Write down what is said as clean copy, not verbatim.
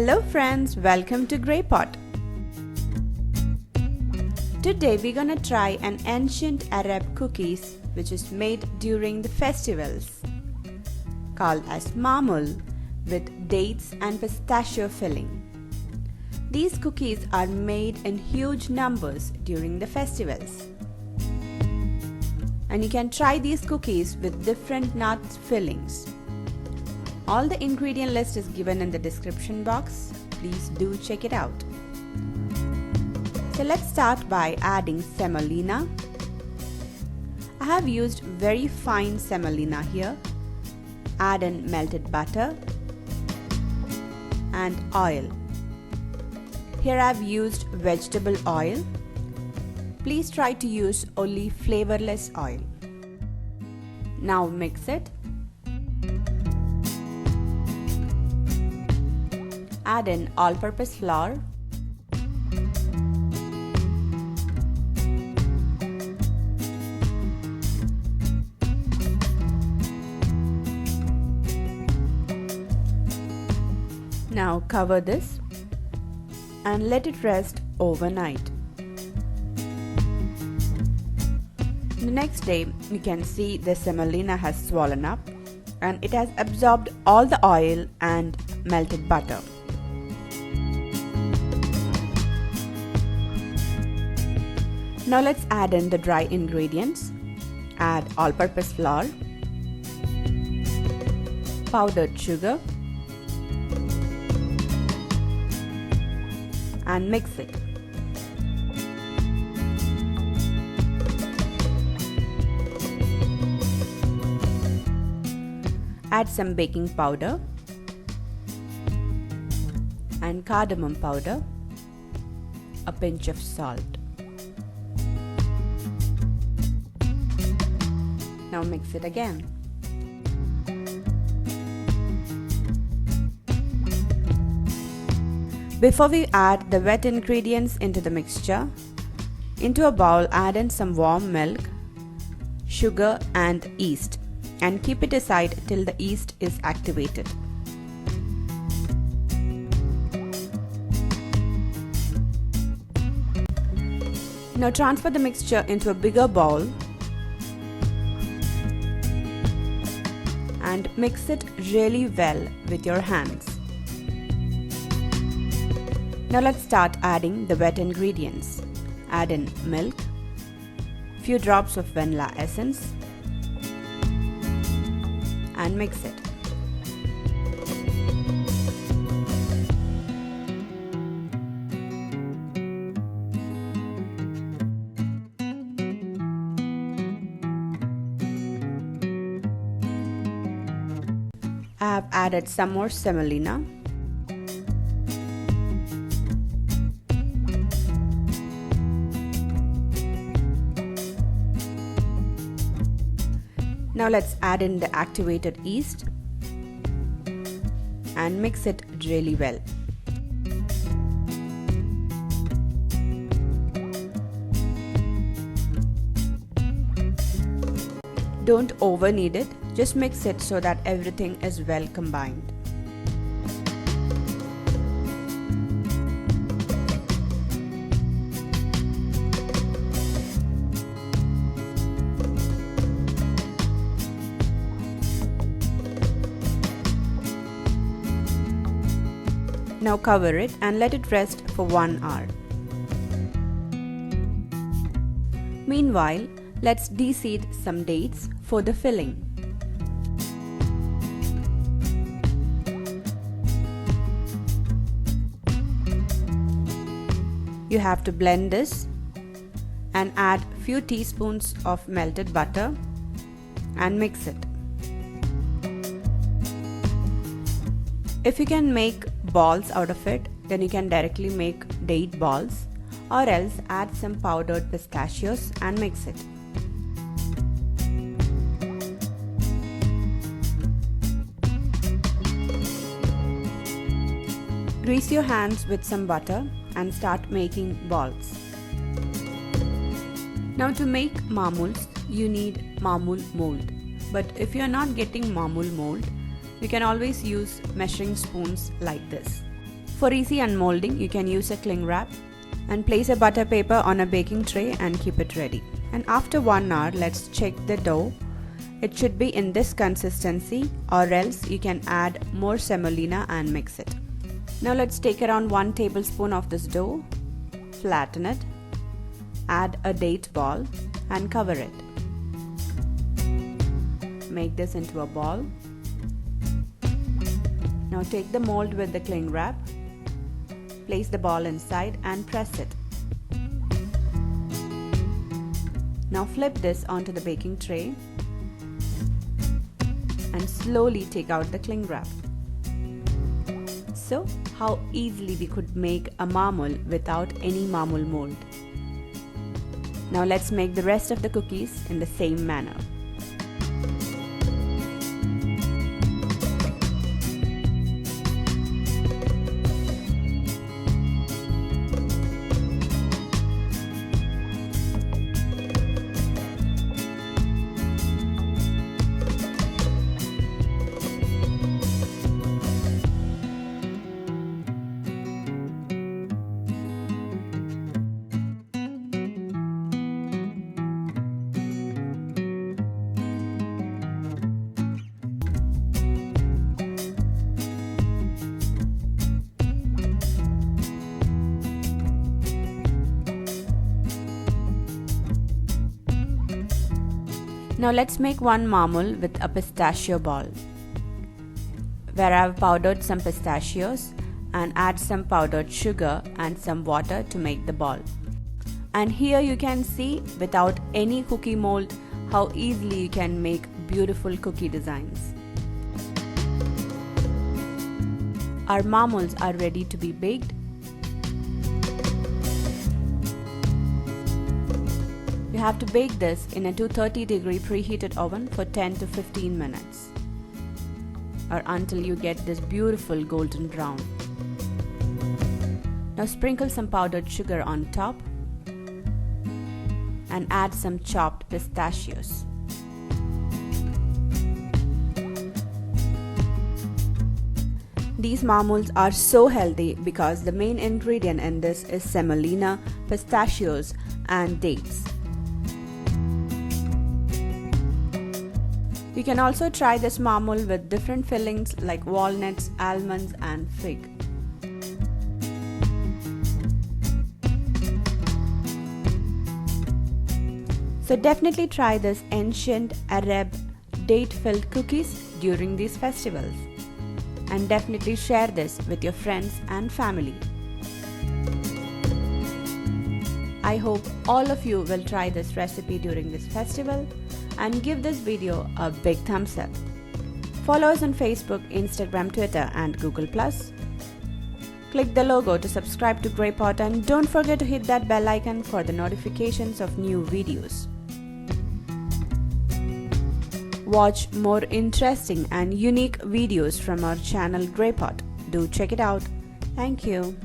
Hello friends, welcome to Grey Pot. Today we're gonna try an ancient Arab cookies which is made during the festivals called as Maamoul with dates and pistachio filling. These cookies are made in huge numbers during the festivals. And you can try these cookies with different nuts fillings. All the ingredient list is given in the description box. Please do check it out. So let's start by adding semolina. I have used very fine semolina here. Add in melted butter and oil. Here I have used vegetable oil. Please try to use only flavorless oil. Now mix it. Add in all-purpose flour. Now cover this and let it rest overnight. The next day you can see the semolina has swollen up and it has absorbed all the oil and melted butter. Now let's add in the dry ingredients. Add all-purpose flour, powdered sugar and mix it. Add some baking powder and cardamom powder, a pinch of salt. Now mix it again. Before we add the wet ingredients into the mixture, into a bowl add in some warm milk, sugar and yeast and keep it aside till the yeast is activated. Now transfer the mixture into a bigger bowl and mix it really well with your hands. Now let's start adding the wet ingredients. Add in milk, few drops of vanilla essence and mix it. I have added some more semolina. Now let's add in the activated yeast and mix it really well. Don't over knead it, just mix it so that everything is well combined. Now cover it and let it rest for 1 hour. Meanwhile, let's deseed some dates for the filling. You have to blend this and add few teaspoons of melted butter and mix it. If you can make balls out of it, then you can directly make date balls, or else add some powdered pistachios and mix it. Grease your hands with some butter and start making balls. Now to make Maamouls, you need Maamoul mould. But if you are not getting Maamoul mould, you can always use measuring spoons like this. For easy unmolding, you can use a cling wrap and place a butter paper on a baking tray and keep it ready. And after 1 hour, let's check the dough. It should be in this consistency, or else you can add more semolina and mix it. Now let's take around 1 tablespoon of this dough, flatten it, add a date ball and cover it. Make this into a ball. Now take the mold with the cling wrap, place the ball inside and press it. Now flip this onto the baking tray and slowly take out the cling wrap. So, how easily we could make a maamoul without any maamoul mold. Now let's make the rest of the cookies in the same manner. Now let's make one maamoul with a pistachio ball, where I have powdered some pistachios and add some powdered sugar and some water to make the ball. And here you can see, without any cookie mold, how easily you can make beautiful cookie designs. Our maamouls are ready to be baked. You have to bake this in a 230-degree preheated oven for 10 to 15 minutes, or until you get this beautiful golden brown. Now sprinkle some powdered sugar on top and add some chopped pistachios. These maamouls are so healthy because the main ingredient in this is semolina, pistachios and dates. You can also try this maamoul with different fillings like walnuts, almonds and fig. So definitely try this ancient Arab date-filled cookies during these festivals. And definitely share this with your friends and family. I hope all of you will try this recipe during this festival and give this video a big thumbs up. Follow us on Facebook, Instagram, Twitter and Google+. Click the logo to subscribe to Grey Pot and don't forget to hit that bell icon for the notifications of new videos. Watch more interesting and unique videos from our channel Grey Pot. Do check it out. Thank you.